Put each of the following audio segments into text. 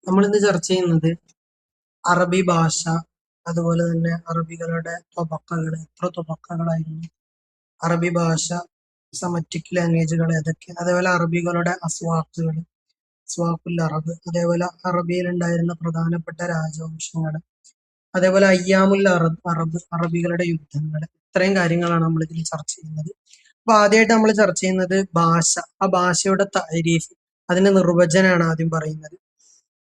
നമ്മളിന്ന് ചർച്ച ചെയ്യുന്നത് അറബി ഭാഷ, അതുപോലെ തന്നെ അറബികളുടെ ത്വബക്കകൾ, എത്ര ത്വബക്കകളായിരുന്നു അറബി ഭാഷ, സമറ്റിക് ലാംഗ്വേജുകൾ ഏതൊക്കെ, അതേപോലെ അറബികളുടെ അസ്വാക്കുകൾ, അസ്വാഖുൽ അറബ്, അതേപോലെ അറബിയിൽ ഉണ്ടായിരുന്ന പ്രധാനപ്പെട്ട രാജവംശങ്ങൾ, അതേപോലെ അയ്യാമുൽ അറബികളുടെ യുദ്ധങ്ങൾ. ഇത്രയും കാര്യങ്ങളാണ് നമ്മൾ ഇതിൽ ചർച്ച ചെയ്യുന്നത്. അപ്പൊ ആദ്യമായിട്ട് നമ്മൾ ചർച്ച ചെയ്യുന്നത് ഭാഷ. ആ ഭാഷയുടെ തഅരീഫ്, അതിന്റെ നിർവചനമാണ് ആദ്യം പറയുന്നത്.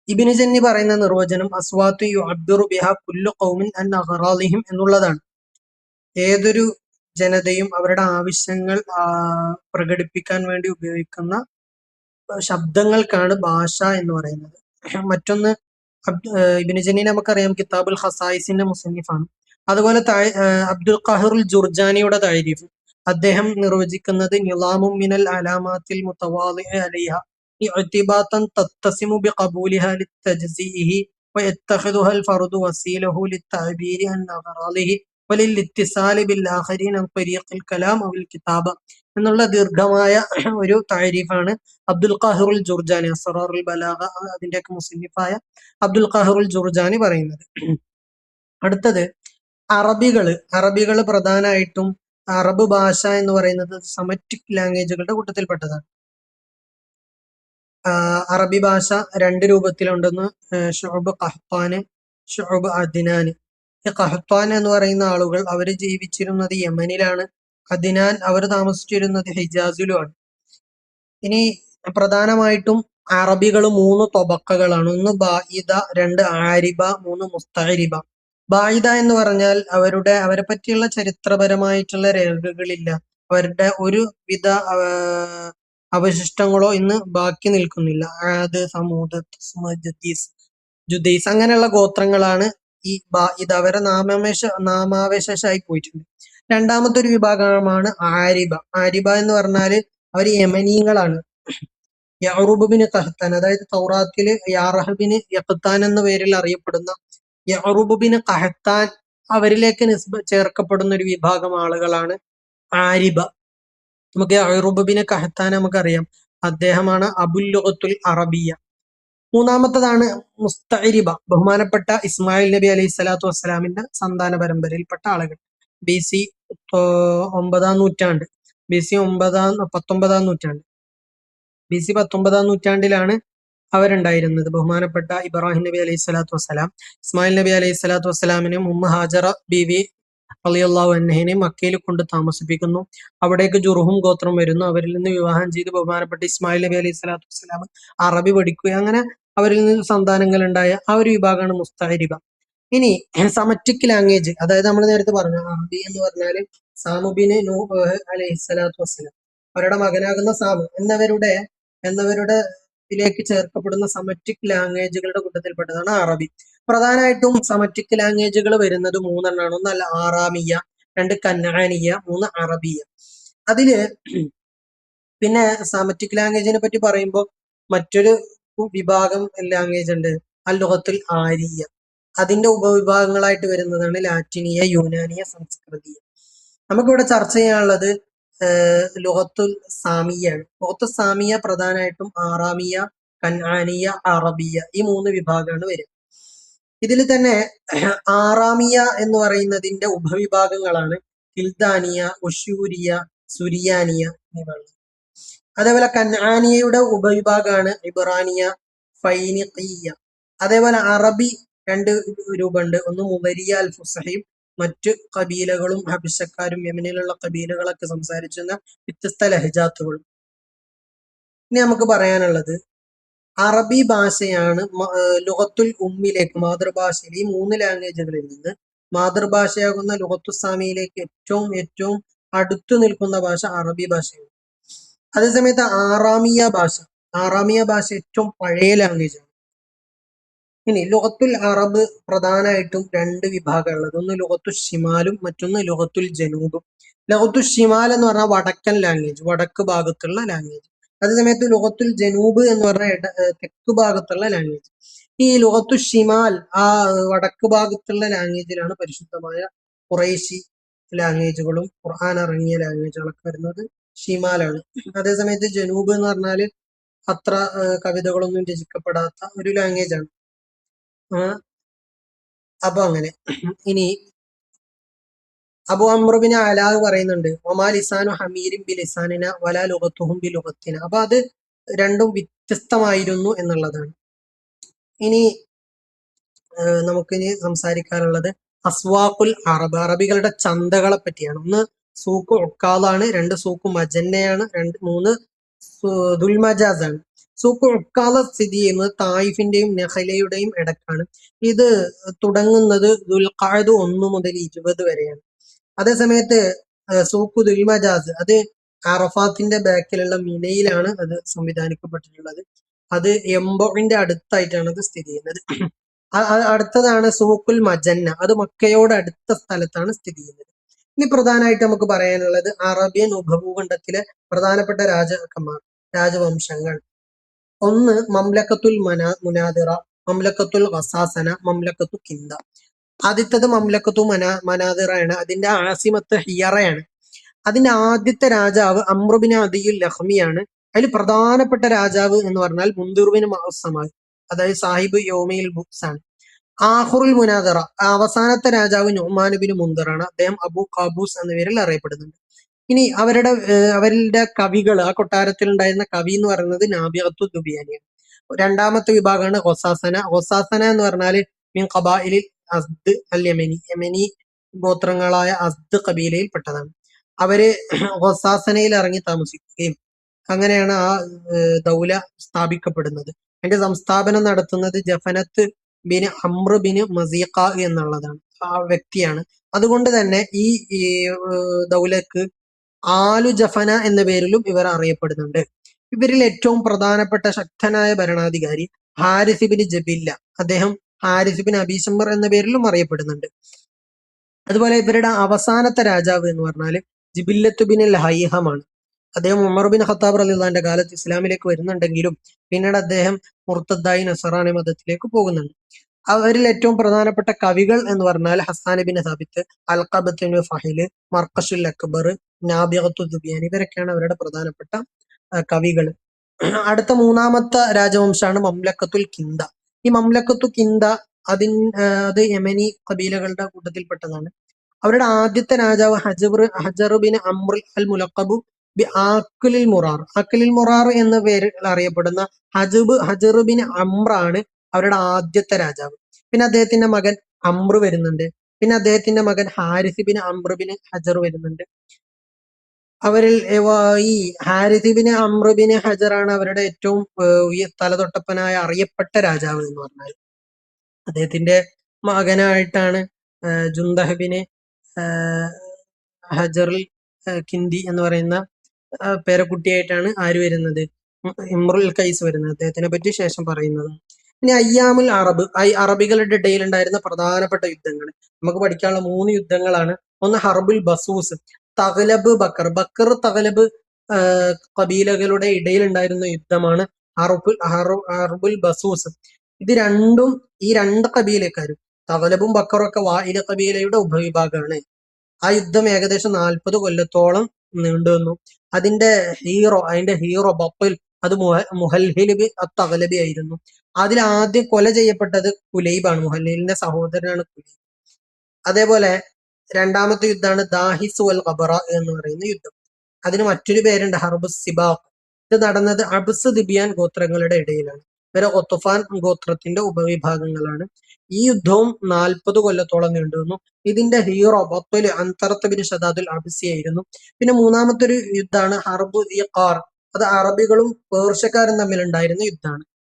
ഇബ്നു ജന്നി പറയുന്ന നിർവചനം അസ്വാത്തു യുഅബ്ബിറു ബിഹാ കുല്ലു ഖൗമിൻ അൻ അഗ്റാദിഹിം എന്നുള്ളതാണ്. ഏതൊരു ജനതയും അവരുടെ ആവശ്യങ്ങൾ പ്രകടിപ്പിക്കാൻ വേണ്ടി ഉപയോഗിക്കുന്ന ശബ്ദങ്ങൾക്കാണ് ഭാഷ എന്ന് പറയുന്നത്. മറ്റൊന്ന് ഇബ്നു ജന്നി നമുക്കറിയാം കിതാബുൽ ഖസായിസിന്റെ മുസന്നിഫാണ്. അതുപോലെ അബ്ദുൽ ഖാഹിറുൽ ജുർജാനിയുടെ തഅരീഫ് അദ്ദേഹം നിർവചിക്കുന്നത് നിളാമും മിനൽ അലാമാത്തിൽ മുതവാളിഅ അലൈഹ ഇഅ്തിബാതൻ തത്തസിമു ബിഖബൂലിഹാ ലിതജ്സീഇഹി വയത്തഖിദുഹാ അൽ ഫർദു വസീലഹു ലിത്തഅബീരി അൻ അഗ്റാദിഹി വലിലിത്തിസാലി ബിൽ ആഖരീൻ അൻ ത്വരീഖിൽ കലാം അവൽ കിതാബ എന്നുള്ള ദീർഘമായ ഒരു താരീഫാണ് അബ്ദുൽ ഖാഹിറുൽ ജുർജാനി, അസ്റാറുൽ ബലാഗ അതിന്റെയൊക്കെ മുസന്നിഫായ അബ്ദുൽ ഖാഹിറുൽ ജുർജാനി പറയുന്നത്. അടുത്തത് അറബികള് പ്രധാനമായിട്ടും അറബ് ഭാഷ എന്ന് പറയുന്നത് സമറ്റിക് ലാംഗ്വേജുകളുടെ കൂട്ടത്തിൽപ്പെട്ടതാണ്. അറബി ഭാഷ രണ്ട് രൂപത്തിലുണ്ടെന്ന് ഷുഅബ് ഖഹ്താന്, ഷുഅബ് അദ്നാന്. ഈ ഖഹ്താൻ എന്ന് പറയുന്ന ആളുകൾ അവർ ജീവിച്ചിരുന്നത് യമനിലാണ്. അദ്നാൻ അവർ താമസിച്ചിരുന്നത് ഹിജാസിലുമാണ്. ഇനി പ്രധാനമായിട്ടും അറബികൾ മൂന്ന് തൊബക്കകളാണ്. ഒന്ന് ബായിദ, രണ്ട് ആരിബ, മൂന്ന് മുസ്തഅരിബ. ബായിദ എന്ന് പറഞ്ഞാൽ അവരെ പറ്റിയുള്ള ചരിത്രപരമായിട്ടുള്ള രേഖകളില്ല, അവരുടെ ഒരു വിധ അവശിഷ്ടങ്ങളോ ഇന്ന് ബാക്കി നിൽക്കുന്നില്ല. ആദ്, സമൂദ്, ജുദൈസ് അങ്ങനെയുള്ള ഗോത്രങ്ങളാണ് ഈ ബായിദ, അവരെ നാമാവശേഷമായി പോയിട്ടുണ്ട്. രണ്ടാമത്തെ ഒരു വിഭാഗമാണ് ആരിബ. ആരിബ എന്ന് പറഞ്ഞാല് അവർ യമനീങ്ങളാണ്. യഅ്റൂബ് ബിൻ ഖഹ്താൻ, അതായത് തൗറാത്തില് യാറഹബിന് യഖ്താൻ എന്ന പേരിൽ അറിയപ്പെടുന്ന യഅ്റൂബ് ബിൻ ഖഹ്താൻ, അവരിലേക്ക് ചേർക്കപ്പെടുന്ന ഒരു വിഭാഗം ആളുകളാണ് ആരിബ. നമുക്ക് യഅ്റൂബ് ബിൻ ഖഹ്താൻ നമുക്കറിയാം, അദ്ദേഹമാണ് അബുൽ ലുഗത്തുൽ അറബിയ. മൂന്നാമത്തതാണ് മുസ്തഅരിബ, ബഹുമാനപ്പെട്ട ഇസ്മായിൽ നബി അലൈഹി സ്വലാത്തു വസ്സലാമിന്റെ സന്താന പരമ്പരയിൽപ്പെട്ട ആളുകൾ. ബി സി 9-ാം നൂറ്റാണ്ട്, ബി സി 19-ാം നൂറ്റാണ്ട്, ബി സി 19-ാം നൂറ്റാണ്ടിലാണ് അവരുണ്ടായിരുന്നത്. ബഹുമാനപ്പെട്ട ഇബ്രാഹിം നബി അലൈഹി സ്വലാത്തു വസ്സലാം ഇസ്മായിൽ നബി അലൈഹി സ്വലാത്തു വസ്സലാമിനും ഹാജറ ബീവി റളിയല്ലാഹു അൻഹയെ മക്കയിൽ കൊണ്ട് താമസിപ്പിക്കുന്നു. അവിടേക്ക് ജുർഹും ഗോത്രം വരുന്നു. അവരിൽ നിന്ന് വിവാഹം ചെയ്ത് ബഹുമാനപ്പെട്ട ഇസ്മായിൽ നബി അലൈഹി സ്വലാത്തു വസ്സലാം അറബി പഠിക്കുക, അങ്ങനെ അവരിൽ നിന്ന് സന്താനങ്ങൾ ഉണ്ടായ ആ ഒരു വിഭാഗമാണ് മുസ്തഅരിബ. ഇനി സമറ്റിക് ലാംഗ്വേജ്, അതായത് നമ്മൾ നേരത്തെ പറഞ്ഞു അറബി എന്ന് പറഞ്ഞാല് സാമുബിന് നൂഹ് അലൈഹി സ്വലാത്തു വസ്സലാം, അവരുടെ മകനാകുന്ന സാമു എന്നവരുടെ ഇതിലേക്ക് ചേർക്കപ്പെടുന്ന സമറ്റിക് ലാംഗ്വേജുകളുടെ കൂട്ടത്തിൽപ്പെട്ടതാണ് അറബി. പ്രധാനമായിട്ടും സമറ്റിക് ലാംഗ്വേജുകൾ വരുന്നത് മൂന്നെണ്ണമാണ്. ഒന്ന് ആറാമിയ, രണ്ട് കന്നാനിയ, മൂന്ന് അറബിയ. അതില് പിന്നെ സമറ്റിക് ലാംഗ്വേജിനെ പറ്റി പറയുമ്പോൾ മറ്റൊരു വിഭാഗം ലാംഗ്വേജ് ഉണ്ട്, അൽ-ലുഗത്തുൽ ആരിയ. അതിന്റെ ഉപവിഭാഗങ്ങളായിട്ട് വരുന്നതാണ് ലാറ്റിനിയ, യൂനാനിയ, സംസ്കൃതിയ. നമുക്കിവിടെ ചർച്ച ചെയ്യാനുള്ളത് ലുഗത്തുൽ സാമിയാണ്. ലുഗത്തുൽ സാമിയ പ്രധാനമായിട്ടും ആറാമിയ, കൻആനിയ, അറബിയ, ഈ മൂന്ന് വിഭാഗമാണ് വരിക. ഇതിൽ തന്നെ ആറാമിയ എന്ന് പറയുന്നതിന്റെ ഉപവിഭാഗങ്ങളാണ് കിൽദാനിയ, ഉഷൂരിയ, സുരിയാനിയ എന്നിവ. അതേപോലെ കൻആനിയയുടെ ഉപവിഭാഗമാണ് ഇബ്രാനിയ, ഫൈനിഖിയ. അതേപോലെ അറബി രണ്ട് രൂപമുണ്ട്, ഒന്ന് മുവരിയ അൽ ഫുസഹയും മറ്റു കബീലകളും ഹബിഷക്കാരും യമനിലുള്ള കബീലകളൊക്കെ സംസാരിച്ചിരുന്ന വ്യത്യസ്ത ലഹജാത്തുകളും. ഇനി നമുക്ക് പറയാനുള്ളത് അറബി ഭാഷയാണ് ലുഗത്തുൽ ഉമ്മിലേക്ക്, മാതൃഭാഷയിൽ ഈ മൂന്ന് ലാംഗ്വേജുകളിൽ നിന്ന് മാതൃഭാഷയാകുന്ന ലുഗത്തു സാമിയിലേക്ക് ഏറ്റവും അടുത്തു നിൽക്കുന്ന ഭാഷ അറബി ഭാഷയാണ്. അതേസമയത്ത് ആറാമിയ ഭാഷ ഏറ്റവും പഴയ ലാംഗ്വേജ് ആണ്. ഇനി ലുഗത്തുൽ അറബ് പ്രധാനമായിട്ടും രണ്ട് വിഭാഗമുള്ളത്, ഒന്ന് ലുഗത്തു ഷിമാലും മറ്റൊന്ന് ലുഗത്തുൽ ജനൂബും. ലുഗത്തു ഷിമാൽ എന്ന് പറഞ്ഞാൽ വടക്കൻ ലാംഗ്വേജ്, വടക്ക് ഭാഗത്തുള്ള ലാംഗ്വേജ്. അതേസമയത്ത് ലുഗത്തുൽ ജനൂബ് എന്ന് പറഞ്ഞാൽ തെക്ക് ഭാഗത്തുള്ള ലാംഗ്വേജ്. ഈ ലുഗത്തു ഷിമാൽ, ആ വടക്ക് ഭാഗത്തുള്ള ലാംഗ്വേജിലാണ് പരിശുദ്ധമായ ഖുറൈശി ലാംഗ്വേജുകളും ഖുർആൻ ഇറങ്ങിയ ലാംഗ്വേജുകളൊക്കെ വരുന്നത് ഷിമാലാണ്. അതേസമയത്ത് ജനൂബ് എന്ന് പറഞ്ഞാല് അത്ര കവിതകളൊന്നും രചിക്കപ്പെടാത്ത ഒരു ലാംഗ്വേജ് ആണ്. അപ്പൊ അങ്ങനെ ഇനി അബു അമ്രുബിന് അലാഹ് പറയുന്നുണ്ട്, ഒമാ ലിസാനു ഹമീരിൻ ബി ലിസാനിന വലാ ലുഗത്തുഹും ബി ലുഗത്തിന. അപ്പൊ അത് രണ്ടും വ്യത്യസ്തമായിരുന്നു എന്നുള്ളതാണ്. ഇനി നമുക്കിനി സംസാരിക്കാനുള്ളത് അസ്വാഖുൽ അറബ്, അറബികളുടെ ചന്തകളെ പറ്റിയാണ്. ഒന്ന് സൂഖ് ഉക്കാലാണ്, രണ്ട് സൂഖ് മജന്നയാണ്, മൂന്ന് ദുൽമജാസ് ആണ്. സൂഖ് ഉക്കാല സ്ഥിതി ചെയ്യുന്നത് തായിഫിന്റെയും നെഹലയുടെയും ഇടക്കാണ്. ഇത് തുടങ്ങുന്നത് ദുൽഖഅദ് 1 മുതൽ 20 വരെയാണ്. അതേസമയത്ത് സൂഖ് ദുൽമജാസ് അത് അറഫാത്തിന്റെ ബാക്കിലുള്ള മിനയിലാണ് അത് സംവിധാനിക്കപ്പെട്ടിട്ടുള്ളത്. അത് എംബോറിന്റെ അടുത്തായിട്ടാണ് അത് സ്ഥിതി ചെയ്യുന്നത്. അടുത്തതാണ് സൂഖുൽ മജന്ന, അത് മക്കയോട് അടുത്ത സ്ഥലത്താണ് സ്ഥിതി ചെയ്യുന്നത്. ഇനി പ്രധാനമായിട്ട് നമുക്ക് പറയാനുള്ളത് അറേബ്യൻ ഉപഭൂഖണ്ഡത്തിലെ പ്രധാനപ്പെട്ട രാജവംശങ്ങൾ. ഒന്ന് മംലക്കത്തുൽ മുനാദിറ, മംലക്കത്തുൽ ഖസാസന, മംലക്കത്തു കിന്ദ. ആദ്യത്തത് മംലക്കത്തു മനാദിറയാണ്. അതിന്റെ ആസിമത്ത് ഹിയറയാണ്. അതിന്റെ ആദ്യത്തെ രാജാവ് അമ്രുബിൻ അദിയുൽ ലഹ്മിയാണ്. അതിൽ പ്രധാനപ്പെട്ട രാജാവ് എന്ന് പറഞ്ഞാൽ മുന്തിറുബിൻ മഅ്സമാണ്, അതായത് സാഹിബ് യോമയിൽ ബുക്സ് ആണ്. ആഹുറുൽ മുനാദിറ, അവസാനത്തെ രാജാവ് നുഅ്മാനുബിൻ മുന്തിറാണ്. അദ്ദേഹം അബു ഖാബൂസ് എന്ന പേരിൽ അറിയപ്പെടുന്നുണ്ട്. ഇനി അവരുടെ കവികൾ, ആ കൊട്ടാരത്തിൽ ഉണ്ടായിരുന്ന കവി എന്ന് പറയുന്നത് നാബിഗത്തു ദുബിയാനിയാണ്. രണ്ടാമത്തെ വിഭാഗമാണ് ഖൊസാസന. ഖൊസാസന എന്ന് പറഞ്ഞാൽ മിൻ ഖബാഇലിൽ അസ്ദ് അൽ യമനി, യമനി ഗോത്രങ്ങളായ അസ്ദ് കബീലയിൽ പെട്ടതാണ്. അവര് ഖൊസാസനയിൽ ഇറങ്ങി താമസിക്കുകയും അങ്ങനെയാണ് ആ ദൗല സ്ഥാപിക്കപ്പെടുന്നത്. അതിന്റെ സംസ്ഥാപനം നടത്തുന്നത് ജഫനത്ത് ബിൻ അമ്ര ബിൻ മസീഖ എന്നുള്ളതാണ്, ആ വ്യക്തിയാണ്. അതുകൊണ്ട് തന്നെ ഈ ദൗലക്ക് ആലു ജഫന എന്ന പേരിലും ഇവർ അറിയപ്പെടുന്നുണ്ട്. ഇവരിൽ ഏറ്റവും പ്രധാനപ്പെട്ട ശക്തനായ ഭരണാധികാരി ഹാരിസ് ബിൻ ജബില്ല, അദ്ദേഹം ഹാരിസ് ബിൻ അബീശംബർ എന്ന പേരിലും അറിയപ്പെടുന്നുണ്ട്. അതുപോലെ ഇവരുടെ അവസാനത്തെ രാജാവ് എന്ന് പറഞ്ഞാല് ജിബില്ലത്ത് ബിൻ അൽ ഹൈഹമാണ്. അദ്ദേഹം ഉമർ ബിൻ ഖത്താബ് റളിയല്ലാഹുവിന്റെ കാലത്ത് ഇസ്ലാമിലേക്ക് വരുന്നുണ്ടെങ്കിലും പിന്നീട് അദ്ദേഹം മുർത്തദ്ദായി നസറാനി മതത്തിലേക്ക് പോകുന്നുണ്ട്. അവരിൽ ഏറ്റവും പ്രധാനപ്പെട്ട കവികൾ എന്ന് പറഞ്ഞാൽ ഹസ്സാൻ ബിൻ സാബിത്ത്, അൽഖബത്ത് ബിൻ ഫഹില്, മർക്കസുൽ അക്ബർ, നാബിഗത്തു ദുബിയാൻ, ഇവരൊക്കെയാണ് അവരുടെ പ്രധാനപ്പെട്ട കവികൾ. അടുത്ത മൂന്നാമത്തെ രാജവംശമാണ് മംലക്കത്തുൽ കിന്ദ. ഈ മംലക്കത്തു കിന്ദ അത് യമനി കബീലകളുടെ കൂട്ടത്തിൽപ്പെട്ടതാണ്. അവരുടെ ആദ്യത്തെ രാജാവ് ഹജർ ബിൻ അമ്ർ അൽ മുലഖബു ബി ആഖിലിൽ മുറാർ, ആഖിലിൽ മുറാർ എന്ന പേരിൽ അറിയപ്പെടുന്ന ഹജർ ബിൻ അമ്രാണ് അവരുടെ ആദ്യത്തെ രാജാവ്. പിന്നെ അദ്ദേഹത്തിന്റെ മകൻ അമ്ര വരുന്നുണ്ട്. പിന്നെ അദ്ദേഹത്തിന്റെ മകൻ ഹാരിസ് ബിൻ അമ്ര ബിൻ ഹജർ വരുന്നുണ്ട്. അവരിൽ ഈ ഹാരിസ് ബിൻ അമ്ര ബിൻ ഹജറാണ് അവരുടെ ഏറ്റവും തലതൊട്ടപ്പനായ അറിയപ്പെട്ട രാജാവ് എന്ന് പറഞ്ഞാൽ. അദ്ദേഹത്തിന്റെ മകനായിട്ടാണ് ജുന്ദഹബിന് ഹജറുൽ കിന്ദി എന്ന് പറയുന്ന പേരക്കുട്ടിയായിട്ടാണ് ആര് വരുന്നത്, ഇമ്രുൽ കൈസ് വരുന്നത്. അദ്ദേഹത്തിനെ പറ്റി ശേഷം പറയുന്നത്. ഇനി അയ്യാമുൽ അറബ്, അറബികളുടെ ഇടയിൽ ഉണ്ടായിരുന്ന പ്രധാനപ്പെട്ട യുദ്ധങ്ങൾ നമുക്ക് പഠിക്കാനുള്ള 3 യുദ്ധങ്ങളാണ്. ഒന്ന് ഹർബുൽ ബസൂസ്, തഗ്ലബ് ബക്കർ തഗ്ലബ് കബീലകളുടെ ഇടയിൽ ഉണ്ടായിരുന്ന യുദ്ധമാണ് ഹർബുൽ ബസൂസ്. ഈ രണ്ട് കബീലക്കാരും തഗ്ലബും ബക്കറും ഒക്കെ വായില കബീലയുടെ ഉപവിഭാഗമാണ്. ആ യുദ്ധം ഏകദേശം 40 കൊല്ലത്തോളം നീണ്ടുവന്നു. അതിന്റെ ഹീറോ ബത്തുൽ അത് മുഹൽഹിൽ തഗ്ലബി ആയിരുന്നു. അതിൽ ആദ്യം കൊല ചെയ്യപ്പെട്ടത് കുലൈബാണ്, മുഹല്ലിലിന്റെ സഹോദരനാണ് കുലൈബ്. അതേപോലെ രണ്ടാമത്തെ യുദ്ധമാണ് ദാഹിസ് വൽ ഖബറ എന്ന് പറയുന്ന യുദ്ധം. അതിന് മറ്റൊരു പേരുണ്ട് ഹർബുസ് സിബാഖ്. ഇത് നടന്നത് അബ്സ് ദിബിയാൻ ഗോത്രങ്ങളുടെ ഇടയിലാണ്. ഇവരെ ഒത്തുഫാൻ ഗോത്രത്തിന്റെ ഉപവിഭാഗങ്ങളാണ്. ഈ യുദ്ധവും 40 കൊല്ലത്തോളം നീണ്ടുവന്നു. ഇതിന്റെ ഹീറോ ബത്തുൽ അൻതറത്ത് ബിൻ ഷദാദുൽ അബ്സി ആയിരുന്നു. പിന്നെ മൂന്നാമത്തെ ഒരു യുദ്ധമാണ് ഹർബു ഇഖാർ. അത് അറബികളും പേർഷ്യക്കാരും തമ്മിൽ ഉണ്ടായിരുന്ന യുദ്ധമാണ്.